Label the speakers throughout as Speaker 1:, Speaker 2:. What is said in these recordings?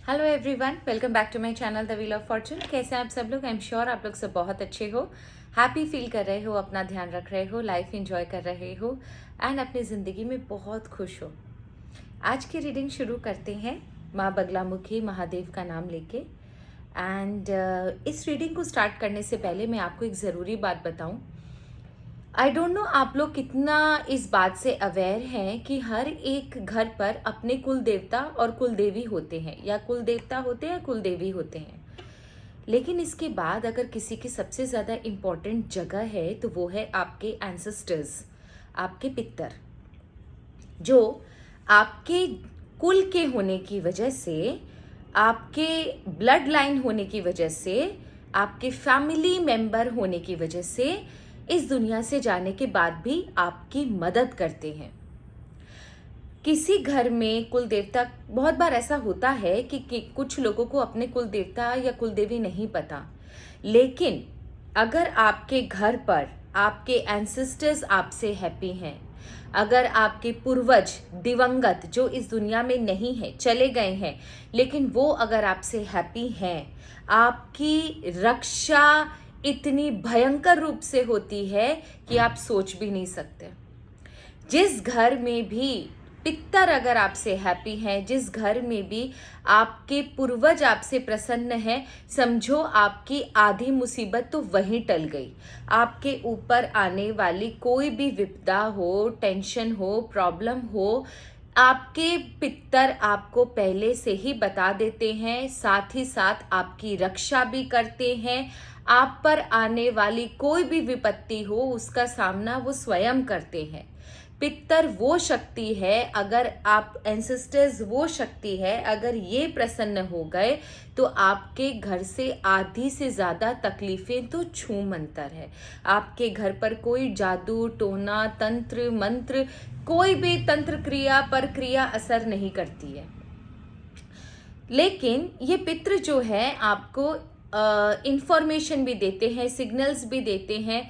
Speaker 1: Hello everyone, welcome back to my channel the wheel of fortune. कैसे हैं आप सब लोग? आई एम श्योर आप लोग सब बहुत अच्छे हो, हैप्पी फील कर रहे हो, अपना ध्यान रख रहे हो, लाइफ एंजॉय कर रहे हो एंड अपनी ज़िंदगी में बहुत खुश हो। आज की रीडिंग शुरू करते हैं माँ बगलामुखी महादेव का नाम लेके। एंड इस रीडिंग को स्टार्ट करने से पहले मैं आपको एक ज़रूरी बात बताऊं। आई डोंट नो आप लोग कितना इस बात से अवेयर हैं कि हर एक घर पर अपने कुल देवता और कुल देवी होते हैं, या कुल देवता होते हैं, कुल देवी होते हैं। लेकिन इसके बाद अगर किसी की सबसे ज़्यादा इम्पोर्टेंट जगह है तो वो है आपके एंसेस्टर्स, आपके पितर, जो आपके कुल के होने की वजह से, आपके ब्लड लाइन होने की वजह से, आपके फैमिली मेंबर होने की वजह से इस दुनिया से जाने के बाद भी आपकी मदद करते हैं। किसी घर में कुल देवता, बहुत बार ऐसा होता है कि कुछ लोगों को अपने कुल देवता या कुल देवी नहीं पता, लेकिन अगर आपके घर पर आपके एंसेस्टर्स आपसे हैप्पी हैं, अगर आपके पूर्वज दिवंगत जो इस दुनिया में नहीं है, चले गए हैं, लेकिन वो अगर आपसे हैप्पी हैं, आपकी रक्षा इतनी भयंकर रूप से होती है कि आप सोच भी नहीं सकते। जिस घर में भी पितर अगर आपसे हैप्पी हैं, जिस घर में भी आपके पूर्वज आपसे प्रसन्न हैं, समझो आपकी आधी मुसीबत तो वहीं टल गई। आपके ऊपर आने वाली कोई भी विपदा हो, टेंशन हो, प्रॉब्लम हो, आपके पितर आपको पहले से ही बता देते हैं, साथ ही साथ आपकी रक्षा भी करते हैं। आप पर आने वाली कोई भी विपत्ति हो उसका सामना वो स्वयं करते हैं। पितर वो शक्ति है, अगर आप एंसेस्टर्स वो शक्ति है, अगर ये प्रसन्न हो गए तो आपके घर से आधी से ज़्यादा तकलीफ़ें तो छूमंतर है। आपके घर पर कोई जादू टोना तंत्र मंत्र, कोई भी तंत्र क्रिया पर क्रिया असर नहीं करती है। लेकिन ये पितृ जो है आपको इंफॉर्मेशन भी देते हैं, सिग्नल्स भी देते हैं,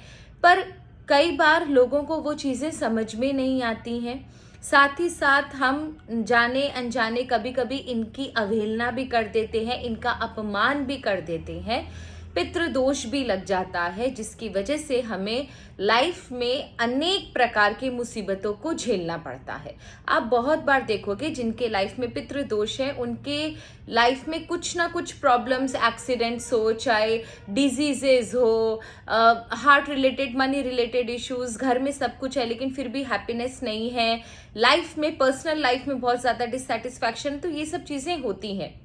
Speaker 1: पर कई बार लोगों को वो चीज़ें समझ में नहीं आती हैं। साथ ही साथ हम जाने अनजाने कभी कभी इनकी अवहेलना भी कर देते हैं, इनका अपमान भी कर देते हैं, पितृदोष भी लग जाता है, जिसकी वजह से हमें लाइफ में अनेक प्रकार की मुसीबतों को झेलना पड़ता है। आप बहुत बार देखोगे जिनके लाइफ में पितृदोष है, उनके लाइफ में कुछ ना कुछ प्रॉब्लम्स, एक्सीडेंट्स हो, चाहे डिजीजेज हो, heart related, money related issues, घर में सब कुछ है लेकिन फिर भी हैप्पीनेस नहीं है, लाइफ में, पर्सनल लाइफ में बहुत ज़्यादा डिससेटिस्फैक्शन, तो ये सब चीज़ें होती हैं।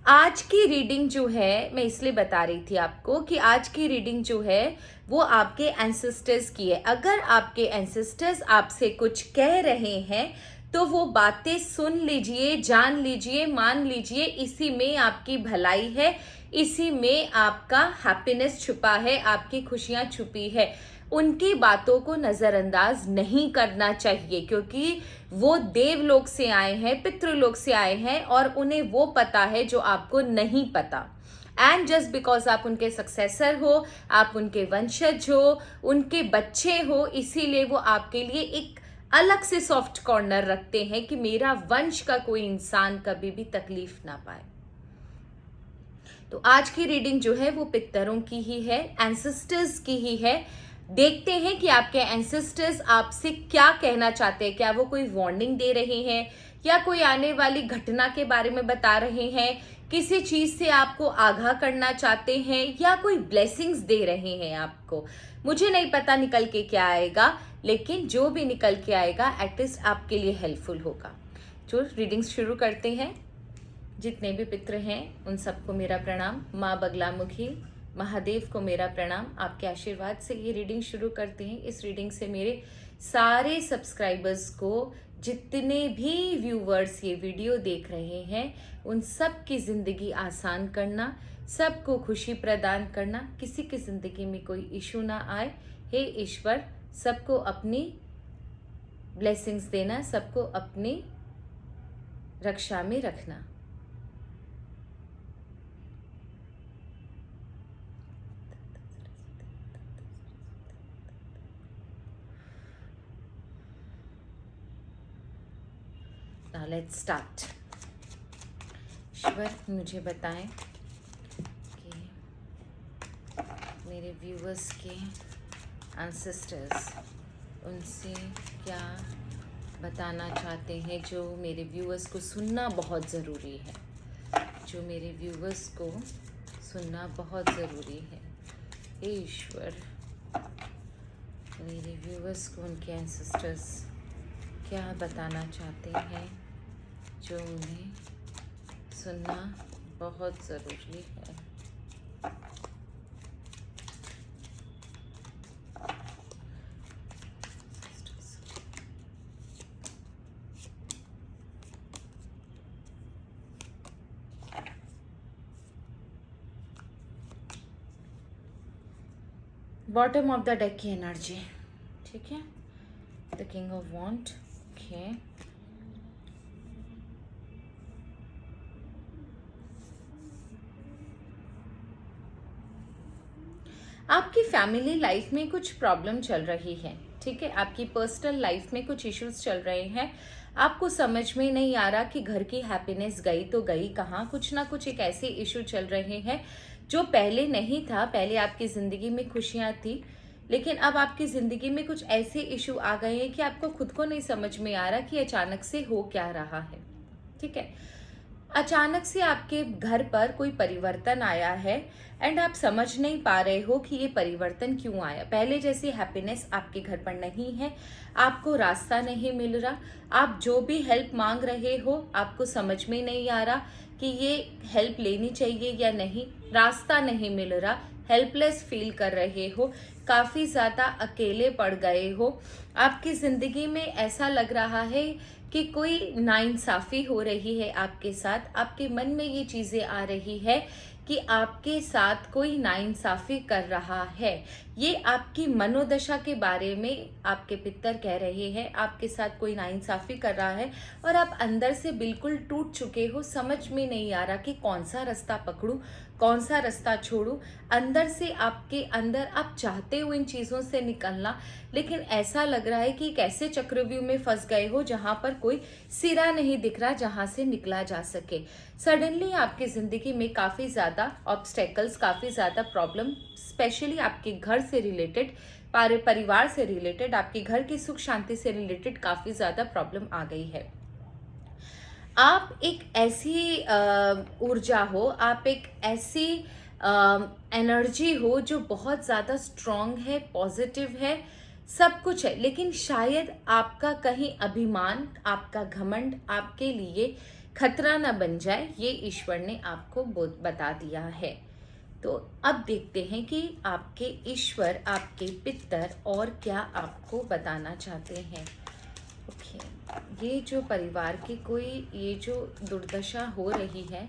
Speaker 1: आज की रीडिंग जो है, मैं इसलिए बता रही थी आपको कि आज की रीडिंग जो है वो आपके एंसेस्टर्स की है। अगर आपके एंसेस्टर्स आपसे कुछ कह रहे हैं तो वो बातें सुन लीजिए, जान लीजिए, मान लीजिए, इसी में आपकी भलाई है, इसी में आपका हैप्पीनेस छुपा है, आपकी खुशियां छुपी है। उनकी बातों को नज़रअंदाज नहीं करना चाहिए, क्योंकि वो देवलोक से आए हैं, पितृलोक से आए हैं, और उन्हें वो पता है जो आपको नहीं पता। एंड जस्ट बिकॉज आप उनके सक्सेसर हो, आप उनके वंशज हो, उनके बच्चे हो, इसीलिए वो आपके लिए एक अलग से सॉफ्ट कॉर्नर रखते हैं कि मेरा वंश का कोई इंसान कभी भी तकलीफ ना पाए। तो आज की रीडिंग जो है वो पितरों की ही है, एंसेस्टर्स की ही है। देखते हैं कि आपके एंसेस्टर्स आपसे क्या कहना चाहते हैं। क्या वो कोई वार्निंग दे रहे हैं, या कोई आने वाली घटना के बारे में बता रहे हैं, किसी चीज से आपको आगाह करना चाहते हैं, या कोई ब्लेसिंग्स दे रहे हैं आपको। मुझे नहीं पता निकल के क्या आएगा, लेकिन जो भी निकल के आएगा एटलीस्ट आपके लिए हेल्पफुल होगा। जो रीडिंग्स शुरू करते हैं, जितने भी पितृ हैं उन सबको मेरा प्रणाम, माँ बगलामुखी महादेव को मेरा प्रणाम। आपके आशीर्वाद से ये रीडिंग शुरू करते हैं। इस रीडिंग से मेरे सारे सब्सक्राइबर्स को, जितने भी व्यूवर्स ये वीडियो देख रहे हैं, उन सब की ज़िंदगी आसान करना, सबको खुशी प्रदान करना, किसी की ज़िंदगी में कोई इशू ना आए। हे ईश्वर, सबको अपनी ब्लेसिंग्स देना, सबको अपनी रक्षा में रखना। Now let's start. ईश्वर मुझे बताएं कि मेरे व्यूअर्स के एंसेस्टर्स उनसे क्या बताना चाहते हैं, जो मेरे व्यूअर्स को सुनना बहुत ज़रूरी है, जो मेरे व्यूअर्स को सुनना बहुत ज़रूरी है। हे ईश्वर, मेरे व्यूअर्स को उनके एंसेस्टर्स क्या बताना चाहते हैं, जो उन्हें सुनना बहुत ज़रूरी है। बॉटम ऑफ द डेक की एनर्जी, ठीक है। The king of wand, okay. आपकी फैमिली लाइफ में कुछ प्रॉब्लम चल रही है, ठीक है। आपकी पर्सनल लाइफ में कुछ इश्यूज चल रहे हैं। आपको समझ में नहीं आ रहा कि घर की हैप्पीनेस गई तो गई कहाँ। कुछ ना कुछ एक ऐसे इशू चल रहे हैं जो पहले नहीं था। पहले आपकी ज़िंदगी में खुशियाँ थी, लेकिन अब आपकी ज़िंदगी में कुछ ऐसे इशू आ गए हैं कि आपको खुद को नहीं समझ में आ रहा कि अचानक से हो क्या रहा है, ठीक है। अचानक से आपके घर पर कोई परिवर्तन आया है एंड आप समझ नहीं पा रहे हो कि ये परिवर्तन क्यों आया। पहले जैसी हैप्पीनेस आपके घर पर नहीं है, आपको रास्ता नहीं मिल रहा। आप जो भी हेल्प मांग रहे हो आपको समझ में नहीं आ रहा कि ये हेल्प लेनी चाहिए या नहीं, रास्ता नहीं मिल रहा, हेल्पलेस फील कर रहे हो, काफ़ी ज़्यादा अकेले पड़ गए हो। आपकी ज़िंदगी में ऐसा लग रहा है कि कोई नाइंसाफ़ी हो रही है आपके साथ। आपके मन में ये चीज़ें आ रही है कि आपके साथ कोई नाइंसाफ़ी कर रहा है। ये आपकी मनोदशा के बारे में आपके पितर कह रहे हैं। आपके साथ कोई नाइंसाफ़ी कर रहा है और आप अंदर से बिल्कुल टूट चुके हो। समझ में नहीं आ रहा कि कौन सा रास्ता पकड़ूं, कौन सा रास्ता छोड़ूं। अंदर से आपके अंदर आप चाहते हो इन चीज़ों से निकलना, लेकिन ऐसा लग रहा है कि एक ऐसे चक्रव्यूह में फंस गए हो जहाँ पर कोई सिरा नहीं दिख रहा जहाँ से निकला जा सके। सडनली आपकी ज़िंदगी में काफ़ी ज़्यादा ऑब्स्टेकल्स, काफ़ी ज़्यादा प्रॉब्लम, स्पेशली आपके घर से रिलेटेड, परिवार से रिलेटेड, आपके घर की सुख शांति से रिलेटेड काफ़ी ज़्यादा प्रॉब्लम आ गई है। आप एक ऐसी ऊर्जा हो, आप एक ऐसी एनर्जी हो जो बहुत ज़्यादा स्ट्रॉन्ग है, पॉजिटिव है, सब कुछ है, लेकिन शायद आपका कहीं अभिमान, आपका घमंड आपके लिए खतरा न बन जाए। ये ईश्वर ने आपको बता दिया है। तो अब देखते हैं कि आपके ईश्वर, आपके पितर और क्या आपको बताना चाहते हैं। ओके, ये जो परिवार की कोई ये जो दुर्दशा हो रही है,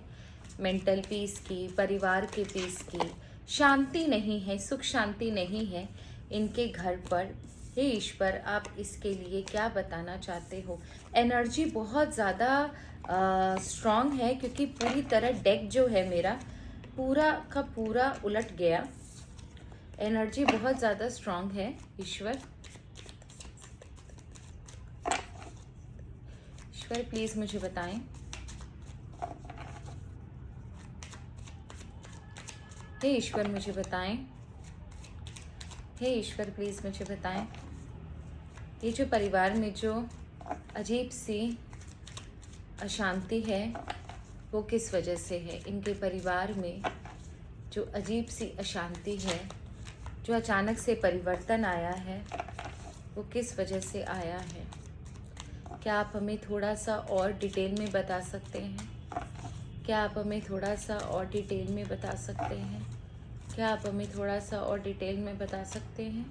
Speaker 1: मेंटल पीस की, परिवार के पीस की, शांति नहीं है, सुख शांति नहीं है इनके घर पर। हे ईश्वर, आप इसके लिए क्या बताना चाहते हो। एनर्जी बहुत ज़्यादा स्ट्रॉन्ग है, क्योंकि पूरी तरह डेक जो है मेरा पूरा का पूरा उलट गया। एनर्जी बहुत ज़्यादा स्ट्रॉन्ग है ईश्वर। ईश्वर प्लीज़ मुझे बताएं। हे ईश्वर मुझे बताएं। हे ईश्वर प्लीज़ मुझे बताएं, ये जो परिवार में जो अजीब सी अशांति है वो किस वजह से है। इनके परिवार में जो अजीब सी अशांति है, जो अचानक से परिवर्तन आया है, वो किस वजह से आया है। क्या आप हमें थोड़ा सा और डिटेल में बता सकते हैं? क्या आप हमें थोड़ा सा और डिटेल में बता सकते हैं? क्या आप हमें थोड़ा सा और डिटेल में बता सकते हैं?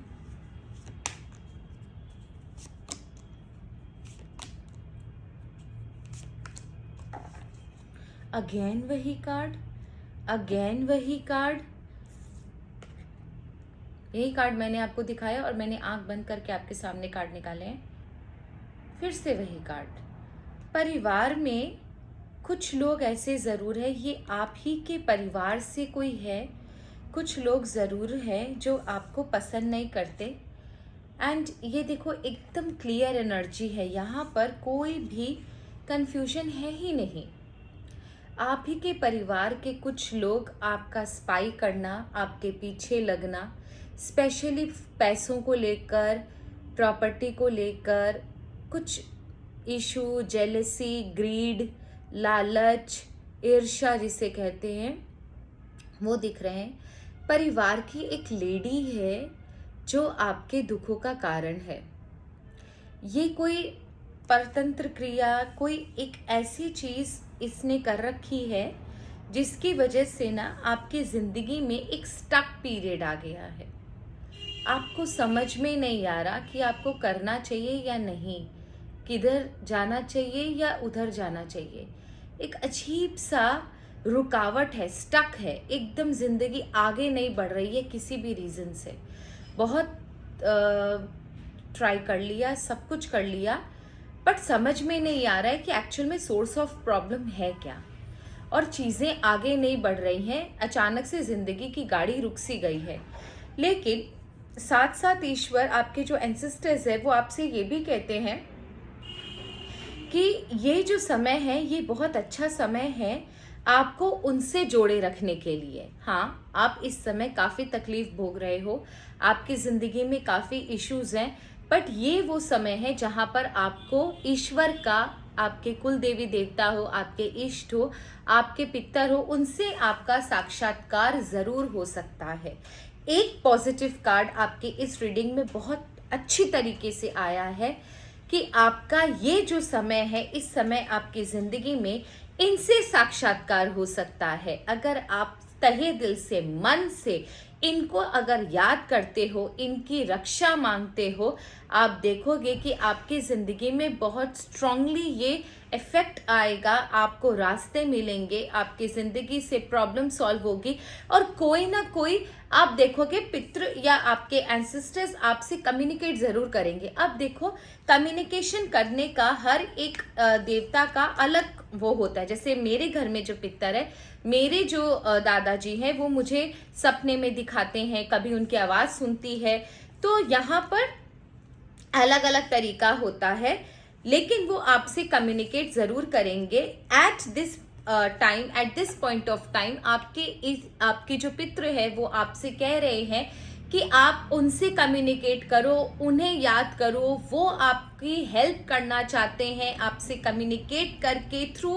Speaker 1: अगेन वही कार्ड, अगेन वही कार्ड। यही कार्ड मैंने आपको दिखाया और मैंने आंख बंद करके आपके सामने कार्ड निकाले हैं। फिर से वही कार्ड। परिवार में कुछ लोग ऐसे ज़रूर है, ये आप ही के परिवार से कोई है। कुछ लोग ज़रूर हैं जो आपको पसंद नहीं करते। एंड ये देखो, एकदम क्लियर एनर्जी है, यहाँ पर कोई भी कंफ्यूजन है ही नहीं। आप ही के परिवार के कुछ लोग आपका स्पाई करना, आपके पीछे लगना, स्पेशली पैसों को लेकर, प्रॉपर्टी को लेकर, कुछ इशू, जेलसी, ग्रीड, लालच, ईर्ष्या जिसे कहते हैं, वो दिख रहे हैं। परिवार की एक लेडी है जो आपके दुखों का कारण है। ये कोई परतंत्र क्रिया, कोई एक ऐसी चीज़ इसने कर रखी है जिसकी वजह से ना आपकी ज़िंदगी में एक स्टक पीरियड आ गया है। आपको समझ में नहीं आ रहा कि आपको करना चाहिए या नहीं, किधर जाना चाहिए या उधर जाना चाहिए। एक अजीब सा रुकावट है, स्टक है, एकदम ज़िंदगी आगे नहीं बढ़ रही है किसी भी रीज़न से। बहुत ट्राई कर लिया, सब कुछ कर लिया, बट समझ में नहीं आ रहा है कि एक्चुअल में सोर्स ऑफ प्रॉब्लम है क्या, और चीज़ें आगे नहीं बढ़ रही हैं। अचानक से ज़िंदगी की गाड़ी रुक सी गई है। लेकिन साथ साथ ईश्वर, आपके जो एंसेस्टर्स है, वो आपसे ये भी कहते हैं कि ये जो समय है ये बहुत अच्छा समय है आपको उनसे जोड़े रखने के लिए। हाँ, आप इस समय काफ़ी तकलीफ भोग रहे हो, आपकी ज़िंदगी में काफ़ी इश्यूज़ हैं, बट ये वो समय है जहाँ पर आपको ईश्वर का, आपके कुल देवी देवता हो, आपके इष्ट हो, आपके पितर हो, उनसे आपका साक्षात्कार ज़रूर हो सकता है। एक पॉजिटिव कार्ड आपके इस रीडिंग में बहुत अच्छी तरीके से आया है कि आपका ये जो समय है, इस समय आपकी ज़िंदगी में इनसे साक्षात्कार हो सकता है। अगर आप तहे दिल से, मन से इनको अगर याद करते हो, इनकी रक्षा मांगते हो, आप देखोगे कि आपकी ज़िंदगी में बहुत स्ट्रांगली ये इफ़ेक्ट आएगा, आपको रास्ते मिलेंगे, आपकी ज़िंदगी से प्रॉब्लम सॉल्व होगी, और कोई ना कोई आप देखोगे पितृ या आपके एंसेस्टर्स आपसे कम्युनिकेट ज़रूर करेंगे। अब देखो, कम्युनिकेशन करने का हर एक देवता का अलग वो होता है। जैसे मेरे घर में जो पितर है, मेरे जो दादाजी हैं, वो मुझे सपने में दिखाते हैं, कभी उनकी आवाज़ सुनती है, तो यहाँ पर अलग अलग तरीका होता है, लेकिन वो आपसे कम्युनिकेट ज़रूर करेंगे। At this time, at this point of time, आपके जो पितृ है वो आपसे कह रहे हैं कि आप उनसे कम्युनिकेट करो, उन्हें याद करो, वो आपकी हेल्प करना चाहते हैं, आपसे कम्युनिकेट करके थ्रू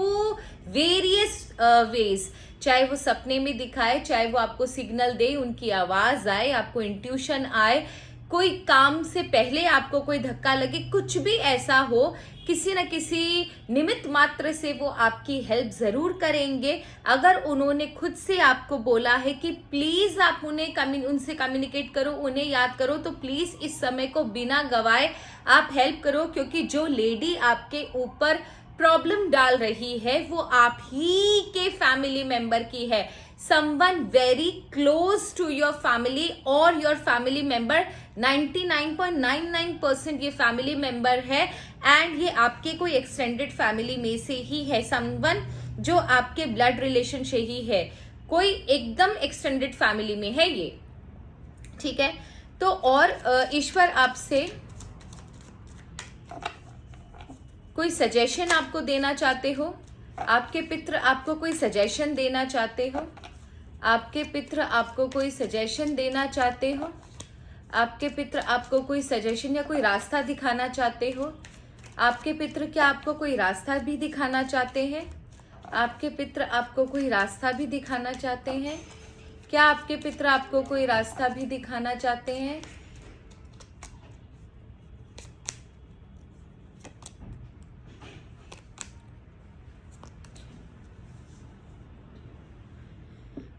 Speaker 1: वेरियस वेज, चाहे वो सपने में दिखाए, चाहे वो आपको सिग्नल दे, उनकी आवाज़ आए, आपको इंट्यूशन आए, कोई काम से पहले आपको कोई धक्का लगे, कुछ भी ऐसा हो, किसी न किसी निमित्त मात्र से वो आपकी हेल्प ज़रूर करेंगे। अगर उन्होंने खुद से आपको बोला है कि प्लीज़ आप उनसे कम्युनिकेट करो, उन्हें याद करो, तो प्लीज़ इस समय को बिना गवाए आप हेल्प करो, क्योंकि जो लेडी आपके ऊपर प्रॉब्लम डाल रही है वो आप ही के फैमिली मेंबर की है। Someone very close to your family और योर फैमिली मेंबर, 99.99% ये फैमिली मेंबर है, एंड ये आपके कोई एक्सटेंडेड फैमिली में से ही है। समवन जो आपके ब्लड रिलेशन से ही है, कोई एकदम एक्सटेंडेड फैमिली में है ये, ठीक है। तो और ईश्वर आपसे कोई सजेशन आपको देना चाहते हो, आपके पितृ आपको कोई सजेशन देना चाहते हो, आपके पितृ आपको कोई सजेशन देना चाहते हो, आपके पितृ आपको कोई सजेशन या कोई रास्ता दिखाना चाहते हो, आपके पितृ क्या आपको कोई रास्ता भी दिखाना चाहते हैं, आपके पितृ आपको कोई रास्ता भी दिखाना चाहते हैं, क्या आपके पितृ आपको कोई रास्ता भी दिखाना चाहते हैं?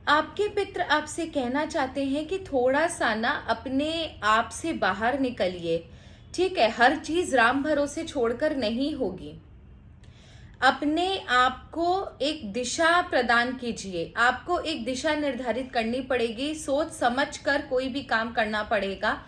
Speaker 1: आपके पितृ आपसे कहना चाहते हैं कि थोड़ा सा ना अपने आप से बाहर निकलिए, ठीक है। हर चीज राम भरोसे छोड़कर नहीं होगी। अपने आप को एक दिशा प्रदान कीजिए, आपको एक दिशा निर्धारित करनी पड़ेगी, सोच समझ कर कोई भी काम करना पड़ेगा।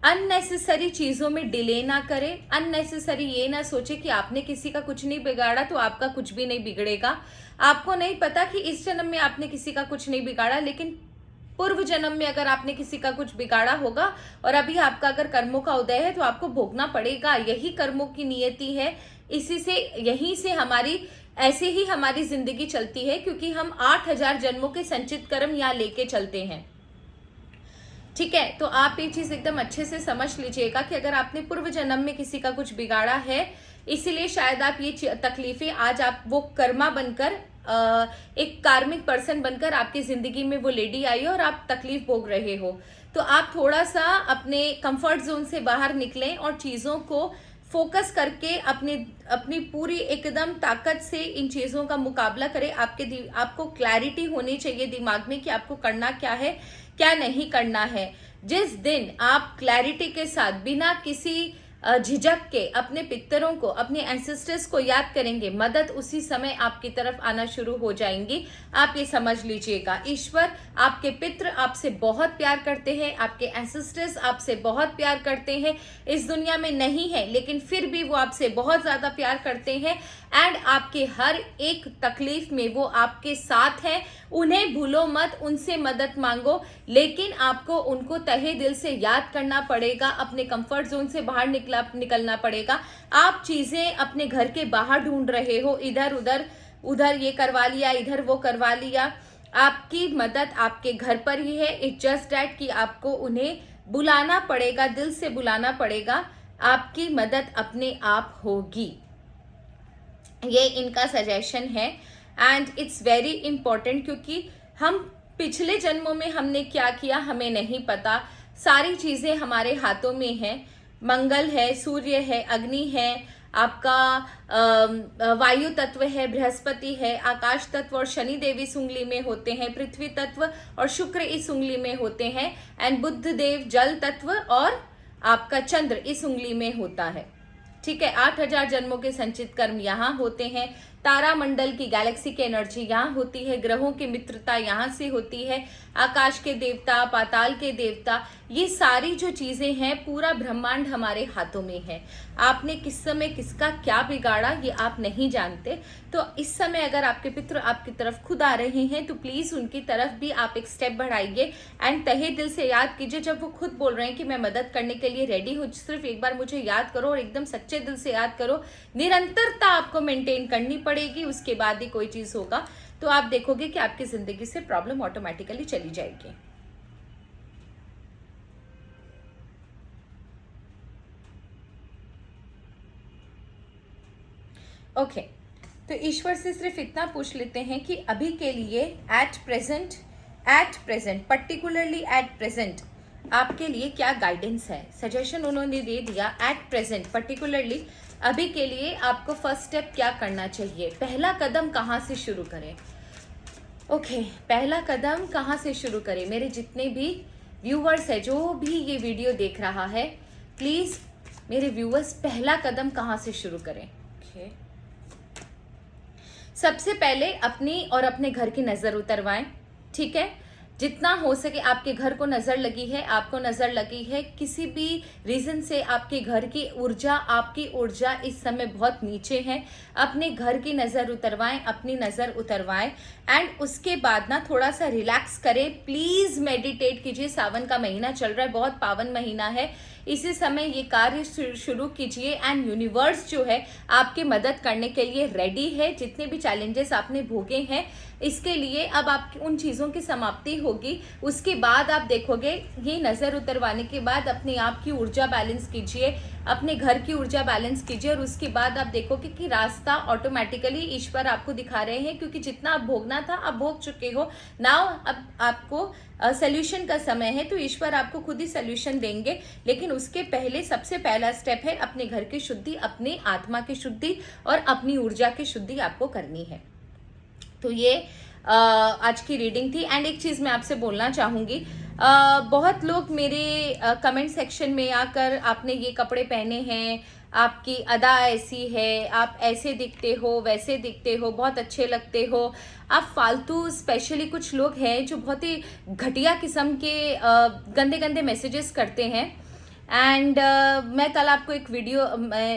Speaker 1: अननेसेसरी चीज़ों में डिले ना करें, अननेसेसरी ये ना सोचे कि आपने किसी का कुछ नहीं बिगाड़ा तो आपका कुछ भी नहीं बिगड़ेगा। आपको नहीं पता कि इस जन्म में आपने किसी का कुछ नहीं बिगाड़ा, लेकिन पूर्व जन्म में अगर आपने किसी का कुछ बिगाड़ा होगा और अभी आपका अगर कर्मों का उदय है तो आपको भोगना पड़ेगा। यही कर्मों की नियति है, इसी से, यहीं से हमारी ऐसे ही हमारी जिंदगी चलती है, क्योंकि हम 8000 जन्मों के संचित कर्म यहाँ लेके चलते हैं। ठीक है, तो आप ये चीज एकदम अच्छे से समझ लीजिएगा कि अगर आपने पूर्व जन्म में किसी का कुछ बिगाड़ा है, इसीलिए शायद आप ये तकलीफें आज आप वो कर्मा बनकर एक कार्मिक पर्सन बनकर आपकी जिंदगी में वो लेडी आई और आप तकलीफ भोग रहे हो। तो आप थोड़ा सा अपने कंफर्ट जोन से बाहर निकलें और चीजों को फोकस करके अपनी पूरी एकदम ताकत से इन चीजों का मुकाबला करें। आपको क्लैरिटी होनी चाहिए दिमाग में कि आपको करना क्या है, क्या नहीं करना है। जिस दिन आप क्लैरिटी के साथ बिना किसी झिझक के अपने पितरों को, अपने एंसेस्टर्स को याद करेंगे, मदद उसी समय आपकी तरफ आना शुरू हो जाएंगी। आप ये समझ लीजिएगा, ईश्वर, आपके पितृ आपसे बहुत प्यार करते हैं, आपके एंसेस्टर्स आपसे बहुत प्यार करते हैं। इस दुनिया में नहीं है लेकिन फिर भी वो आपसे बहुत ज्यादा प्यार करते हैं एंड आपके हर एक तकलीफ में वो आपके साथ हैं। उन्हें भूलो मत, उनसे मदद मांगो, लेकिन आपको उनको तहे दिल से याद करना पड़ेगा। अपने कंफर्ट जोन से बाहर निकलना पड़ेगा। आप चीजें अपने घर के बाहर ढूंढ रहे हो, इधर उधर ये करवा लिया, इधर वो करवा लिया। आपकी मदद आपके घर पर ही है। इट्स जस्ट दैट कि आपको उन्हें बुलाना पड़ेगा, दिल से बुलाना पड़ेगा। आपकी मदद अपने आप होगी। ये इनका सजेशन है एंड इट्स वेरी इंपॉर्टेंट, क्योंकि हम पिछले जन्मों में हमने क्या किया हमें नहीं पता। सारी चीजें हमारे हाथों में है। मंगल है, सूर्य है, अग्नि है, आपका वायु तत्व है, बृहस्पति है, आकाश तत्व और शनि देव इस उंगली में होते हैं, पृथ्वी तत्व और शुक्र इस उंगली में होते हैं एंड बुध देव जल तत्व और आपका चंद्र इस उंगली में होता है। ठीक है, 8000 जन्मों के संचित कर्म यहाँ होते हैं। तारामंडल की, गैलेक्सी की एनर्जी यहाँ होती है। ग्रहों की मित्रता यहाँ से होती है। आकाश के देवता, पाताल के देवता, ये सारी जो चीजें हैं, पूरा ब्रह्मांड हमारे हाथों में है। आपने किस समय किसका क्या बिगाड़ा ये आप नहीं जानते। तो इस समय अगर आपके पितृ आपकी तरफ खुद आ रहे हैं तो प्लीज उनकी तरफ भी आप एक स्टेप बढ़ाइए एंड तहे दिल से याद कीजिए। जब वो खुद बोल रहे हैं कि मैं मदद करने के लिए रेडी हूँ, सिर्फ एक बार मुझे याद करो और एकदम सच्चे दिल से याद करो। निरंतरता आपको मेंटेन करनी पड़ेगी, उसके बाद ही कोई चीज होगा। तो आप देखोगे कि आपकी जिंदगी से प्रॉब्लम ऑटोमेटिकली चली जाएगी। ओके, तो ईश्वर से सिर्फ इतना पूछ लेते हैं कि अभी के लिए at present particularly at present आपके लिए क्या गाइडेंस है। सजेशन उन्होंने दे दिया, एट प्रेजेंट पर्टिकुलरली अभी के लिए आपको फर्स्ट स्टेप क्या करना चाहिए, पहला कदम कहाँ से शुरू करें। ओके, पहला कदम कहाँ से शुरू करें। मेरे जितने भी व्यूवर्स है, जो भी ये वीडियो देख रहा है, प्लीज मेरे व्यूवर्स, पहला कदम कहाँ से शुरू करें। ओके, सबसे पहले अपनी और अपने घर की नजर उतरवाएं। ठीक है, जितना हो सके आपके घर को नजर लगी है, आपको नजर लगी है, किसी भी रीजन से आपके घर की ऊर्जा, आपकी ऊर्जा इस समय बहुत नीचे है, अपने घर की नजर उतरवाएं, अपनी नजर उतरवाएं एंड उसके बाद ना थोड़ा सा रिलैक्स करें। प्लीज मेडिटेट कीजिए। सावन का महीना चल रहा है, बहुत पावन महीना है। इसी समय ये कार्य शुरू कीजिए एंड यूनिवर्स जो है आपकी मदद करने के लिए रेडी है। जितने भी चैलेंजेस आपने भोगे हैं, इसके लिए अब आप उन चीज़ों की समाप्ति होगी। उसके बाद आप देखोगे, ये नज़र उतरवाने के बाद अपने आप की ऊर्जा बैलेंस कीजिए, अपने घर की ऊर्जा बैलेंस कीजिए और उसके बाद आप देखोगे कि रास्ता ऑटोमेटिकली ईश्वर आपको दिखा रहे हैं, क्योंकि जितना आप भोगना था आप भोग चुके हो। नाउ अब आपको सॉल्यूशन का समय है, तो ईश्वर आपको खुद ही सॉल्यूशन देंगे। लेकिन उसके पहले सबसे पहला स्टेप है अपने घर की शुद्धि, अपने आत्मा की शुद्धि और अपनी ऊर्जा की शुद्धि आपको करनी है। तो ये आज की रीडिंग थी। एंड एक चीज़ मैं आपसे बोलना चाहूँगी, बहुत लोग मेरे कमेंट सेक्शन में आकर, आपने ये कपड़े पहने हैं, आपकी अदा ऐसी है, आप ऐसे दिखते हो, वैसे दिखते हो, बहुत अच्छे लगते हो, आप फालतू, स्पेशली कुछ लोग हैं जो बहुत ही घटिया किस्म के गंदे गंदे मैसेजेस करते हैं। एंड मैं कल आपको एक वीडियो,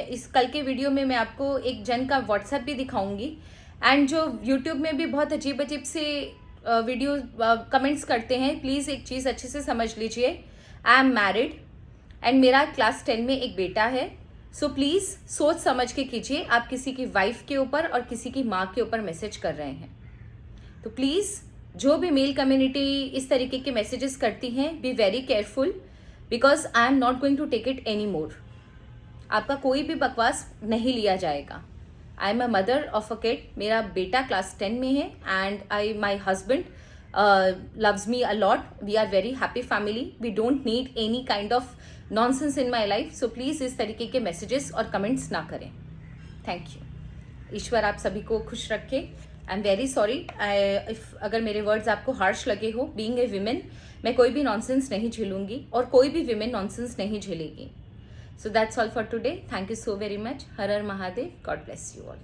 Speaker 1: इस कल के वीडियो में मैं आपको एक जन का व्हाट्सएप भी दिखाऊंगी। एंड जो यूट्यूब में भी बहुत अजीब अजीब से वीडियो कमेंट्स करते हैं, प्लीज़ एक चीज़ अच्छे से समझ लीजिए। आई एम मैरिड एंड मेरा क्लास 10 में एक बेटा है। सो प्लीज़ सोच समझ के कीजिए, आप किसी की वाइफ के ऊपर और किसी की माँ के ऊपर मैसेज कर रहे हैं। तो प्लीज़ जो भी मेल कम्युनिटी इस तरीके के मैसेजेस करती हैं, be very careful, because I am not going to take it any more. आपका कोई भी बकवास नहीं लिया जाएगा। I am a mother of a kid, मेरा बेटा क्लास 10 में है, and my husband loves me a lot. We are very happy family. We don't need any kind of nonsense in my life. So please इस तरीके के messages और comments ना करें। Thank you. ईश्वर आप सभी को खुश रखे। I am very sorry if अगर मेरे वर्ड्स आपको हार्श लगे हो। बीइंग ए विमेन, मैं कोई भी नॉनसेंस नहीं झेलूंगी और कोई भी विमेन नॉनसेंस नहीं झेलेगी। So that's all for today. Thank you so very much. हर हर Mahadev. God bless you all.